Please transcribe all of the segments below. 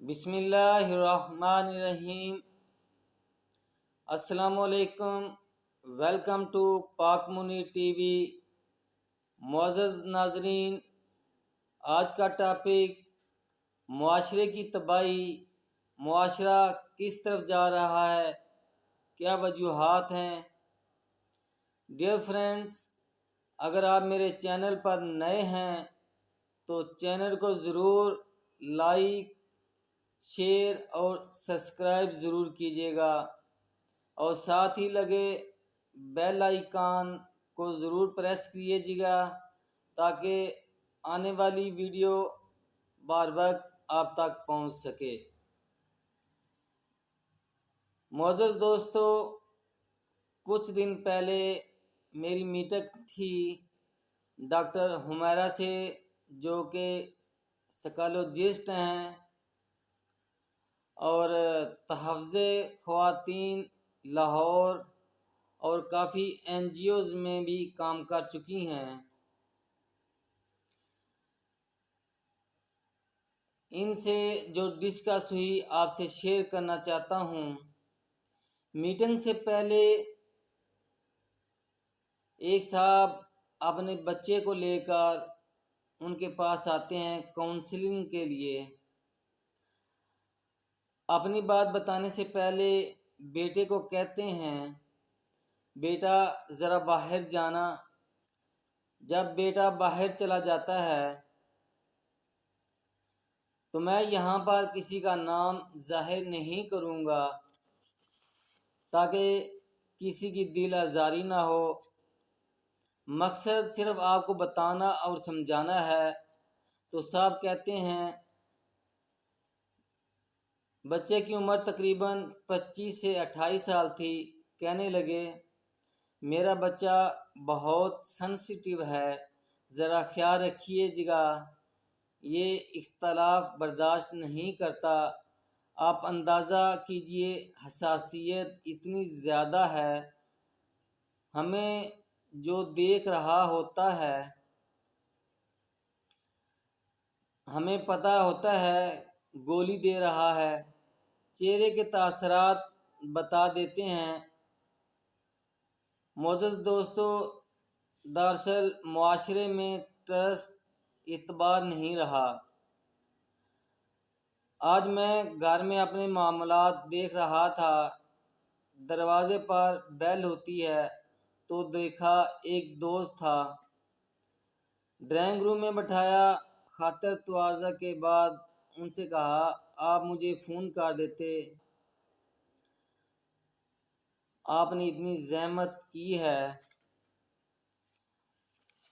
بسم اللہ الرحمن الرحیم۔ السلام علیکم، ویلکم ٹو پاک منیر ٹی وی۔ معزز ناظرین، آج کا ٹاپک معاشرے کی تباہی۔ معاشرہ کس طرف جا رہا ہے، کیا وجوہات ہیں؟ ڈیئر فرینڈز، اگر آپ میرے چینل پر نئے ہیں تو چینل کو ضرور لائک، شیئر اور سبسکرائب ضرور کیجیے گا، اور ساتھ ہی لگے بیل آئیکن کو ضرور پریس کیجیے گا تاکہ آنے والی ویڈیو بار وقت آپ تک پہنچ سکے۔ معزز دوستو، کچھ دن پہلے میری میٹنگ تھی ڈاکٹر حمیرہ سے، جو کہ سائیکالوجسٹ ہیں اور تحفظ خواتین لاہور اور کافی NGOs میں بھی کام کر چکی ہیں۔ ان سے جو ڈسکس ہوئی آپ سے شیئر کرنا چاہتا ہوں۔ میٹنگ سے پہلے ایک صاحب اپنے بچے کو لے کر ان کے پاس آتے ہیں کاؤنسلنگ کے لیے۔ اپنی بات بتانے سے پہلے بیٹے کو کہتے ہیں، بیٹا ذرا باہر جانا۔ جب بیٹا باہر چلا جاتا ہے تو میں یہاں پر کسی کا نام ظاہر نہیں کروں گا تاکہ کسی کی دل آزاری نہ ہو۔ مقصد صرف آپ کو بتانا اور سمجھانا ہے۔ تو صاحب کہتے ہیں، بچے کی عمر تقریباً 25 سے 28 سال تھی۔ کہنے لگے، میرا بچہ بہت سینسیٹیو ہے، ذرا خیال رکھیے گا، یہ اختلاف برداشت نہیں کرتا۔ آپ اندازہ کیجئے، حساسیت اتنی زیادہ ہے، ہمیں جو دیکھ رہا ہوتا ہے، ہمیں پتہ ہوتا ہے گولی دے رہا ہے۔ چہرے کے تاثرات بتا دیتے ہیں۔ معزز دوستو، دراصل معاشرے میں ٹرسٹ، اعتبار نہیں رہا۔ آج میں گھر میں اپنے معاملات دیکھ رہا تھا، دروازے پر بیل ہوتی ہے تو دیکھا ایک دوست تھا۔ ڈرائنگ روم میں بٹھایا، خاطر تواضع کے بعد ان سے کہا، آپ مجھے فون کر دیتے، آپ نے اتنی زحمت کی ہے۔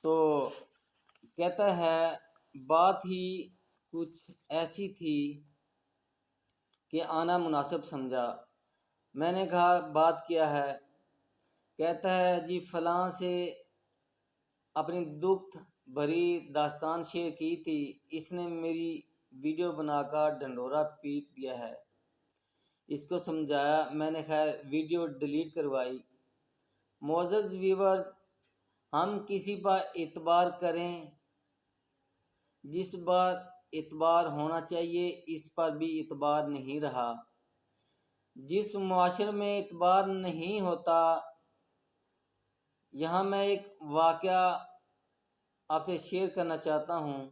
تو کہتا ہے، بات ہی کچھ ایسی تھی کہ آنا مناسب سمجھا۔ میں نے کہا، بات کیا ہے؟ کہتا ہے، جی فلاں سے اپنی دکھ بھری داستان شیئر کی تھی، اس نے میری ویڈیو بنا کر ڈنڈورا پیٹ دیا ہے۔ اس کو سمجھایا، میں نے خیر ویڈیو ڈیلیٹ کروائی۔ معزز ویورز، ہم کسی پر اعتبار کریں، جس پر اعتبار ہونا چاہیے اس پر بھی اعتبار نہیں رہا۔ جس معاشرے میں اعتبار نہیں ہوتا، یہاں میں ایک واقعہ آپ سے شیئر کرنا چاہتا ہوں۔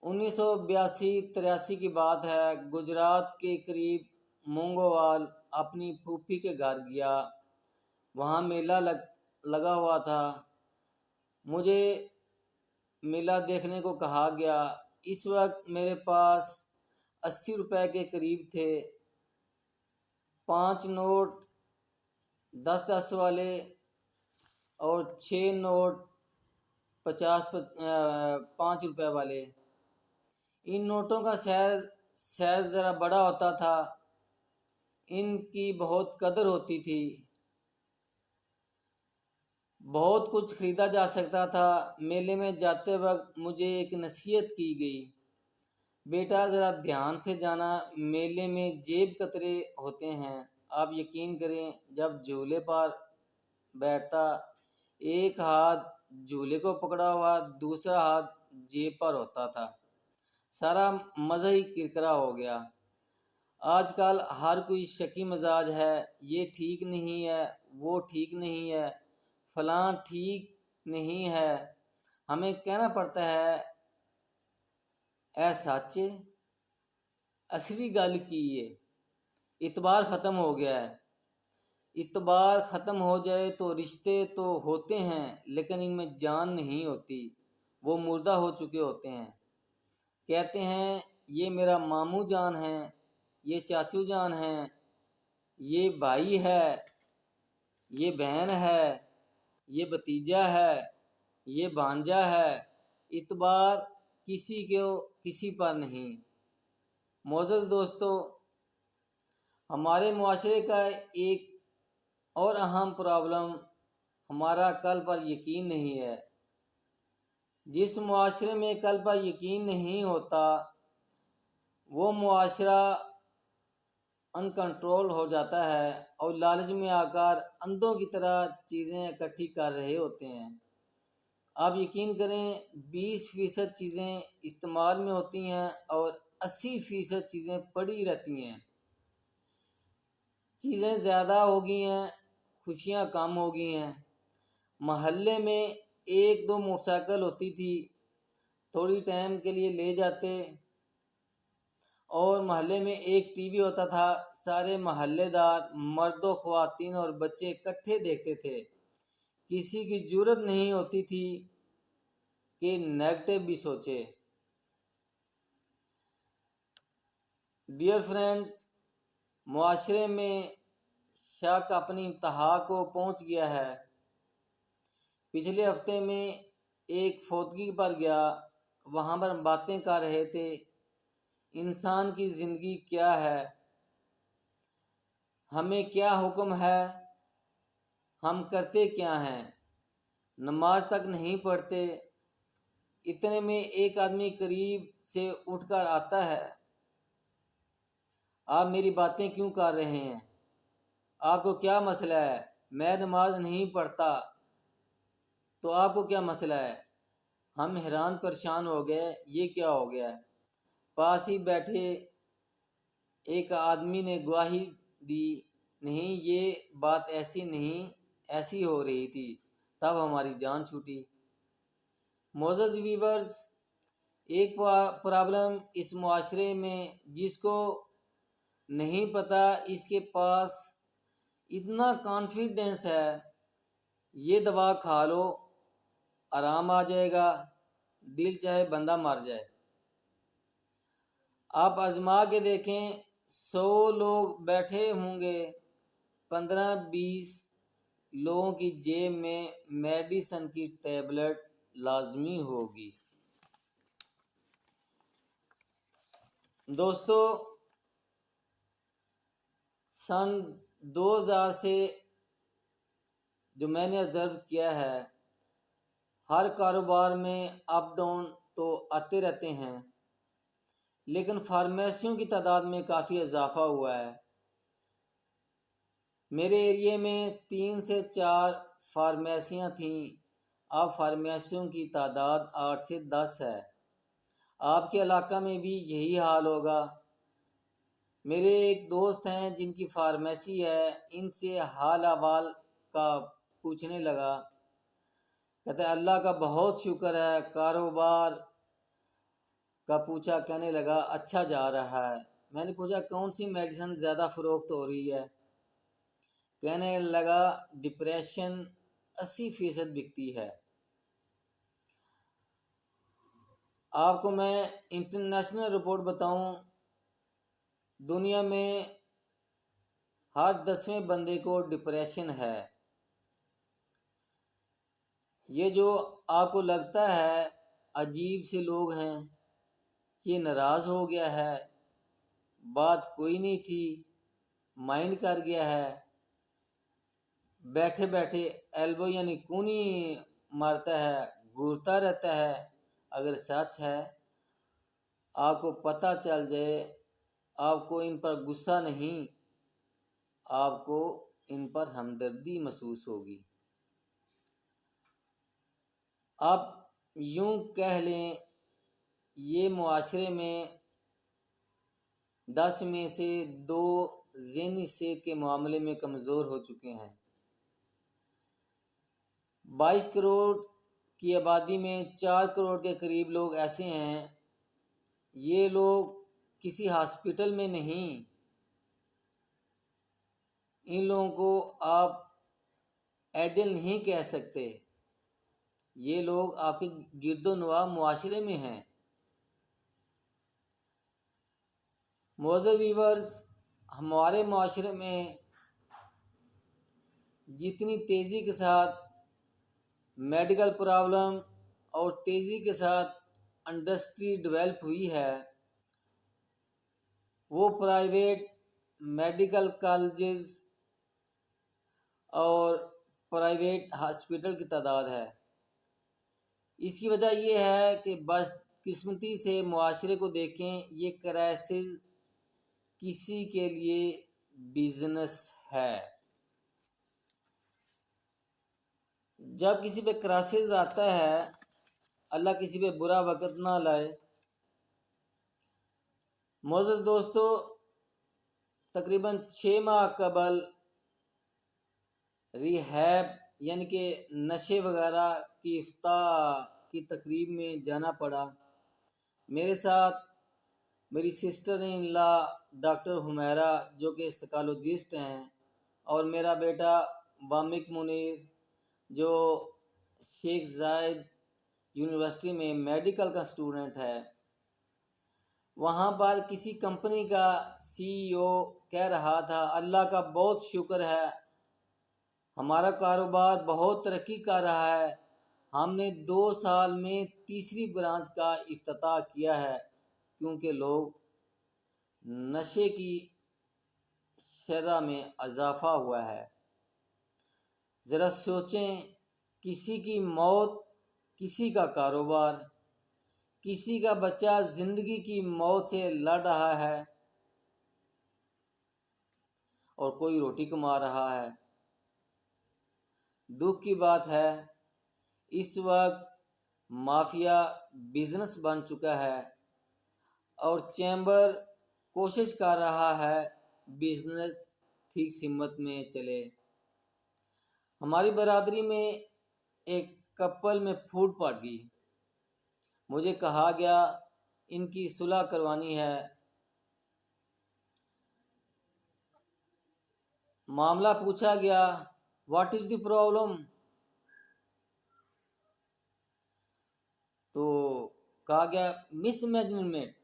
1982-83 کی بات ہے، گجرات کے قریب مونگووال اپنی پھوپھی کے گھر گیا۔ وہاں میلہ لگا ہوا تھا۔ مجھے میلہ دیکھنے کو کہا گیا۔ اس وقت میرے پاس 80 روپے کے قریب تھے۔ 5 نوٹ 10-10 والے اور 6 نوٹ 5 روپے والے۔ ان نوٹوں کا سائز ذرا بڑا ہوتا تھا، ان کی بہت قدر ہوتی تھی۔ بہت کچھ خریدا جا سکتا تھا۔ میلے میں جاتے وقت مجھے ایک نصیحت کی گئی، بیٹا ذرا دھیان سے جانا، میلے میں جیب کترے ہوتے ہیں۔ آپ یقین کریں، جب جھولے پر بیٹھتا، ایک ہاتھ جھولے کو پکڑا ہوا، دوسرا ہاتھ جیب پر ہوتا تھا۔ سارا مزہ ہی کرکرا ہو گیا۔ آج کل ہر کوئی شکی مزاج ہے، یہ ٹھیک نہیں ہے، وہ ٹھیک نہیں ہے، فلاں ٹھیک نہیں ہے۔ ہمیں کہنا پڑتا ہے اے سچے اصلی گل کی ہے، اعتبار ختم ہو گیا ہے۔ اعتبار ختم ہو جائے تو رشتے تو ہوتے ہیں لیکن ان میں جان نہیں ہوتی، وہ مردہ ہو چکے ہوتے ہیں۔ کہتے ہیں یہ میرا ماموں جان ہے، یہ چاچو جان ہے، یہ بھائی ہے، یہ بہن ہے، یہ بھتیجا ہے، یہ بھانجا ہے۔ اعتبار کسی کو کسی پر نہیں۔ معزز دوستو، ہمارے معاشرے کا ایک اور اہم پرابلم ہمارا کل پر یقین نہیں ہے۔ جس معاشرے میں کل پر یقین نہیں ہوتا وہ معاشرہ ان کنٹرول ہو جاتا ہے اور لالچ میں آ کر اندھوں کی طرح چیزیں اکٹھی کر رہے ہوتے ہیں۔ آپ یقین کریں 20% چیزیں استعمال میں ہوتی ہیں اور 80% چیزیں پڑی رہتی ہیں۔ چیزیں زیادہ ہو گئی ہیں، خوشیاں کم ہو گئی ہیں۔ محلے میں 1-2 موٹر سائیکل ہوتی تھی، تھوڑی ٹائم کے لیے لے جاتے، اور محلے میں ایک ٹی وی ہوتا تھا، سارے محلے دار مرد و خواتین اور بچے اکٹھے دیکھتے تھے۔ کسی کی جرت نہیں ہوتی تھی کہ نیگیٹو بھی سوچے۔ ڈیئر فرینڈز، معاشرے میں شک اپنی انتہا کو پہنچ گیا ہے۔ پچھلے ہفتے میں ایک فوتگی پر گیا، وہاں پر ہم باتیں کر رہے تھے انسان کی زندگی کیا ہے، ہمیں کیا حکم ہے، ہم کرتے کیا ہیں، نماز تک نہیں پڑھتے۔ اتنے میں ایک آدمی قریب سے اٹھ کر آتا ہے، آپ میری باتیں کیوں کر رہے ہیں؟ آپ کو کیا مسئلہ ہے؟ میں نماز نہیں پڑھتا تو آپ کو کیا مسئلہ ہے؟ ہم حیران پریشان ہو گئے، یہ کیا ہو گیا؟ پاس ہی بیٹھے ایک آدمی نے گواہی دی، نہیں یہ بات ایسی نہیں، ایسی ہو رہی تھی۔ تب ہماری جان چھوٹی۔ معزز ویورز، ایک پرابلم اس معاشرے میں جس کو نہیں پتہ، اس کے پاس اتنا کانفیڈنس ہے یہ دوا کھا لو آرام آ جائے گا، دل چاہے بندہ مر جائے۔ آپ آزما کے دیکھیں، 100 لوگ بیٹھے ہوں گے، 15-20 لوگوں کی جیب میں میڈیسن کی ٹیبلٹ لازمی ہوگی۔ دوستو، سن 2000 سے جو میں نے آبزرو کیا ہے، ہر کاروبار میں اپ ڈاؤن تو آتے رہتے ہیں، لیکن فارمیسیوں کی تعداد میں کافی اضافہ ہوا ہے۔ میرے ایریے میں 3 سے 4 فارمیسیاں تھیں، اب فارمیسیوں کی تعداد 8 سے 10 ہے۔ آپ کے علاقہ میں بھی یہی حال ہوگا۔ میرے ایک دوست ہیں جن کی فارمیسی ہے، ان سے حال احوال کا پوچھنے لگا، کہتے ہیں اللہ کا بہت شکر ہے، کاروبار کا پوچھا، کہنے لگا اچھا جا رہا ہے۔ میں نے پوچھا کون سی میڈیسن زیادہ فروخت ہو رہی ہے؟ کہنے لگا ڈپریشن 80% بکتی ہے۔ آپ کو میں انٹرنیشنل رپورٹ بتاؤں، دنیا میں ہر 10ویں بندے کو ڈپریشن ہے۔ یہ جو آپ کو لگتا ہے عجیب سے لوگ ہیں، یہ ناراض ہو گیا ہے، بات کوئی نہیں تھی، مائنڈ کر گیا ہے، بیٹھے بیٹھے ایلبو یعنی کونی مارتا ہے، گھورتا رہتا ہے۔ اگر سچ ہے، آپ کو پتہ چل جائے، آپ کو ان پر غصہ نہیں، آپ کو ان پر ہمدردی محسوس ہوگی۔ آپ یوں کہہ لیں یہ معاشرے میں 10 میں سے 2 ذہنی صحت کے معاملے میں کمزور ہو چکے ہیں۔ 22 کروڑ کی آبادی میں 4 کروڑ کے قریب لوگ ایسے ہیں، یہ لوگ کسی ہاسپٹل میں نہیں، ان لوگوں کو آپ ایڈل نہیں کہہ سکتے، یہ لوگ آپ کے گرد و نواح معاشرے میں ہیں۔ معزز ویورز، ہمارے معاشرے میں جتنی تیزی کے ساتھ میڈیکل پرابلم اور تیزی کے ساتھ انڈسٹری ڈیولپ ہوئی ہے، وہ پرائیویٹ میڈیکل کالجز اور پرائیویٹ ہاسپٹل کی تعداد ہے۔ اس کی وجہ یہ ہے کہ بدقسمتی سے معاشرے کو دیکھیں، یہ کرائسس کسی کے لیے بزنس ہے۔ جب کسی پہ کرائسس آتا ہے، اللہ کسی پہ برا وقت نہ لائے۔ معزز دوستو، تقریباً 6 ماہ قبل ریہیب یعنی کہ نشے وغیرہ کی افتتاح کی تقریب میں جانا پڑا۔ میرے ساتھ میری sister in law doctor Humaira جو کہ سائیکالوجسٹ ہیں، اور میرا بیٹا وامق منیر جو شیخ زاید یونیورسٹی میں میڈیکل کا اسٹوڈنٹ ہے۔ وہاں پر کسی کمپنی کا CEO کہہ رہا تھا، اللہ کا بہت شکر ہے، ہمارا کاروبار بہت ترقی کر رہا ہے، ہم نے 2 سال میں تیسری برانچ کا افتتاح کیا ہے، کیونکہ لوگ نشے کی شرح میں اضافہ ہوا ہے۔ ذرا سوچیں، کسی کی موت، کسی کا کاروبار، کسی کا بچہ زندگی کی موت سے لڑ رہا ہے اور کوئی روٹی کما رہا ہے۔ دکھ کی بات ہے، اس وقت مافیا بزنس بن چکا ہے اور چیمبر کوشش کر رہا ہے بزنس ٹھیک سمت میں چلے۔ ہماری برادری میں ایک کپل میں پھوٹ پڑ گئی، مجھے کہا گیا ان کی صلح کروانی ہے۔ معاملہ پوچھا گیا، واٹ از دی پرابلم؟ تو کہا گیا مس مینجمنٹ۔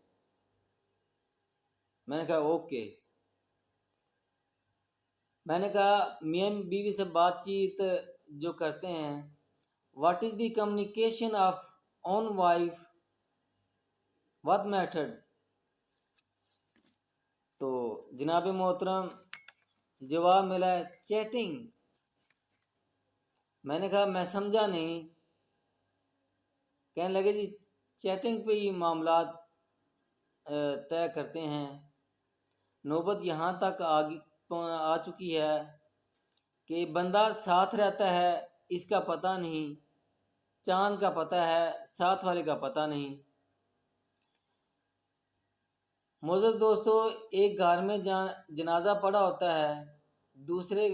میں نے کہا اوکے۔ میں نے کہا میاں بیوی سے بات چیت جو کرتے ہیں، what is the communication of own wife, what method؟ تو جناب محترم جواب ملا ہے چیٹنگ۔ میں نے کہا میں سمجھا نہیں۔ کہنے لگے جی چیٹنگ پہ ہی معاملات طے کرتے ہیں۔ نوبت یہاں تک آ چکی ہے کہ بندہ ساتھ رہتا ہے، اس کا پتہ نہیں، چاند کا پتہ ہے، ساتھ والے کا پتہ نہیں۔ معزز دوستو، ایک گھر میں جنازہ پڑا ہوتا ہے، دوسرے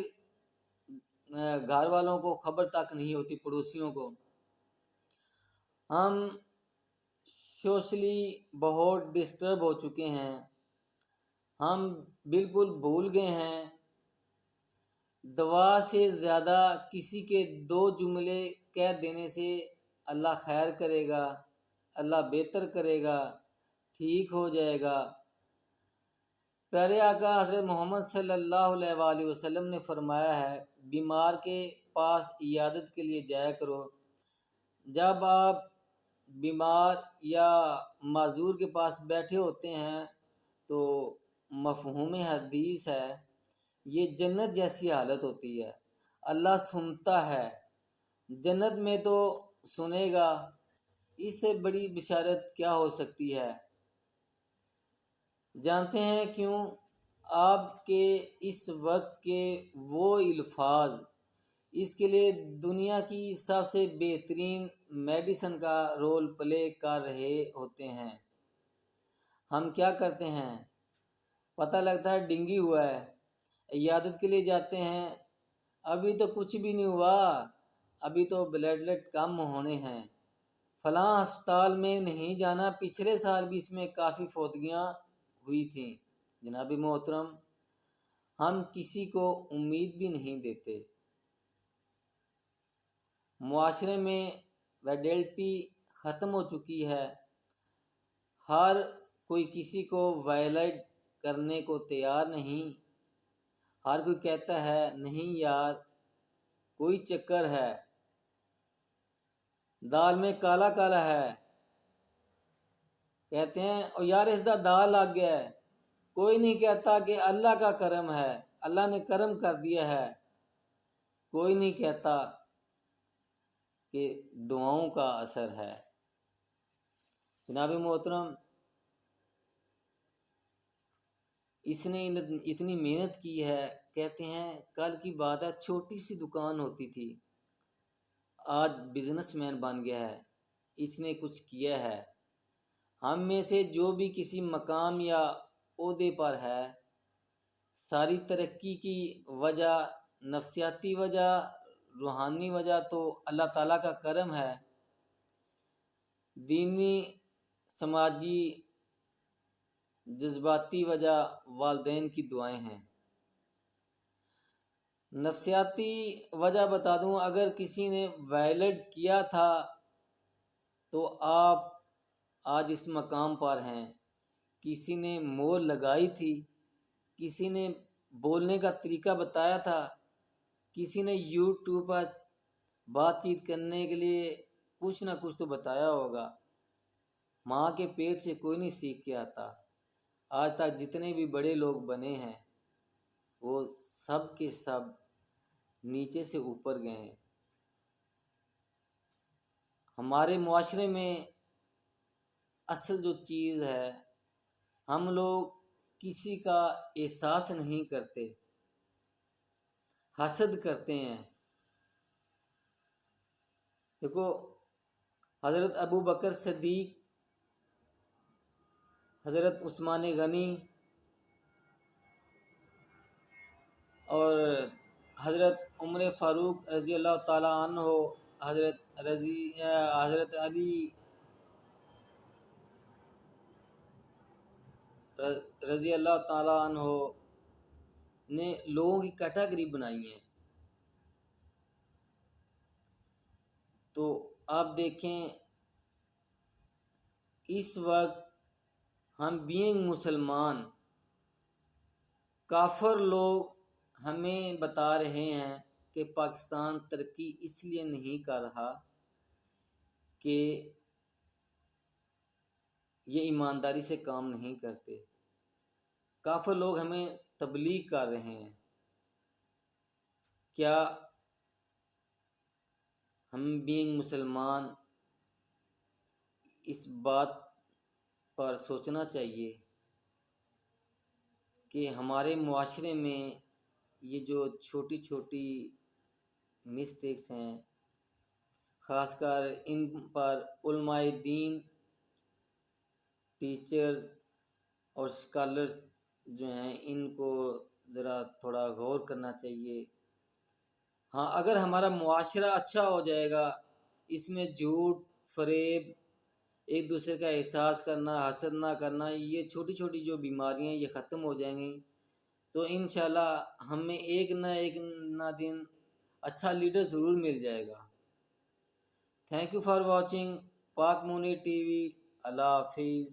گھر والوں کو خبر تک نہیں ہوتی، پڑوسیوں کو۔ ہم سوشلی بہت ڈسٹرب ہو چکے ہیں، ہم بالکل بھول گئے ہیں۔ دعا سے زیادہ کسی کے 2 جملے کہہ دینے سے اللہ خیر کرے گا، اللہ بہتر کرے گا، ٹھیک ہو جائے گا۔ پیارے آقا حضرت محمد صلی اللہ علیہ وآلہ وسلم نے فرمایا ہے، بیمار کے پاس عیادت کے لیے جایا کرو۔ جب آپ بیمار یا معذور کے پاس بیٹھے ہوتے ہیں تو مفہوم حدیث ہے، یہ جنت جیسی حالت ہوتی ہے۔ اللہ سنتا ہے، جنت میں تو سنے گا، اس سے بڑی بشارت کیا ہو سکتی ہے؟ جانتے ہیں کیوں؟ آپ کے اس وقت کے وہ الفاظ اس کے لیے دنیا کی سب سے بہترین میڈیسن کا رول پلے کر رہے ہوتے ہیں۔ ہم کیا کرتے ہیں؟ پتہ لگتا ہے ڈینگی ہوا ہے، عیادت کے لیے جاتے ہیں، ابھی تو کچھ بھی نہیں ہوا، ابھی تو بلیٹلیٹ کم ہونے ہیں، فلاں ہسپتال میں نہیں جانا، پچھلے سال بھی اس میں کافی فوتگیاں ہوئی تھیں۔ جناب محترم، ہم کسی کو امید بھی نہیں دیتے۔ معاشرے میں ویلیڈیٹی ختم ہو چکی ہے، ہر کوئی کسی کو وائلیٹ کرنے کو تیار نہیں، ہر کوئی کہتا ہے نہیں یار کوئی چکر ہے، دال میں کالا کالا ہے، کہتے ہیں او یار اس دا دال لگ گیا ہے، کوئی نہیں کہتا کہ اللہ کا کرم ہے، اللہ نے کرم کر دیا ہے، کوئی نہیں کہتا کہ دعاؤں کا اثر ہے۔ جناب محترم، اس نے اتنی محنت کی ہے، کہتے ہیں کل کی بات ہے، چھوٹی سی دکان ہوتی تھی، آج بزنس مین بن گیا ہے، اس نے کچھ کیا ہے۔ ہم میں سے جو بھی کسی مقام یا عہدے پر ہے، ساری ترقی کی وجہ، نفسیاتی وجہ، روحانی وجہ تو اللہ تعالیٰ کا کرم ہے، دینی سماجی جذباتی وجہ والدین کی دعائیں ہیں۔ نفسیاتی وجہ بتا دوں، اگر کسی نے وائلیٹ کیا تھا تو آپ آج اس مقام پر ہیں، کسی نے مور لگائی تھی، کسی نے بولنے کا طریقہ بتایا تھا، کسی نے یوٹیوب پر بات چیت کرنے کے لیے کچھ نہ کچھ تو بتایا ہوگا۔ ماں کے پیٹ سے کوئی نہیں سیکھ کے آتا۔ آج تک جتنے بھی بڑے لوگ بنے ہیں وہ سب کے سب نیچے سے اوپر گئے ہیں۔ ہمارے معاشرے میں اصل جو چیز ہے، ہم لوگ کسی کا احساس نہیں کرتے، حسد کرتے ہیں۔ دیکھو، حضرت ابوبکر صدیق، حضرت عثمان غنی اور حضرت عمر فاروق رضی اللہ تعالیٰ عنہ، حضرت علی رضی اللہ تعالیٰ عنہ نے لوگوں کی کیٹیگری بنائی ہے۔ تو آپ دیکھیں اس وقت ہم بینگ مسلمان، کافر لوگ ہمیں بتا رہے ہیں کہ پاکستان ترقی اس لیے نہیں کر رہا کہ یہ ایمانداری سے کام نہیں کرتے۔ کافر لوگ ہمیں تبلیغ کر رہے ہیں۔ کیا ہم بینگ مسلمان اس بات پر سوچنا چاہیے کہ ہمارے معاشرے میں یہ جو چھوٹی چھوٹی مسٹیکس ہیں، خاص کر ان پر علماء دین، ٹیچرز اور اسکالرز جو ہیں، ان کو ذرا تھوڑا غور کرنا چاہیے۔ ہاں، اگر ہمارا معاشرہ اچھا ہو جائے گا، اس میں جھوٹ، فریب، ایک دوسرے کا احساس کرنا، حسد نہ کرنا، یہ چھوٹی چھوٹی جو بیماریاں یہ ختم ہو جائیں گی، تو انشاءاللہ ہمیں ایک نہ دن اچھا لیڈر ضرور مل جائے گا۔ تھینک یو فار واچنگ پاک مونی ٹی وی۔ اللہ حافظ۔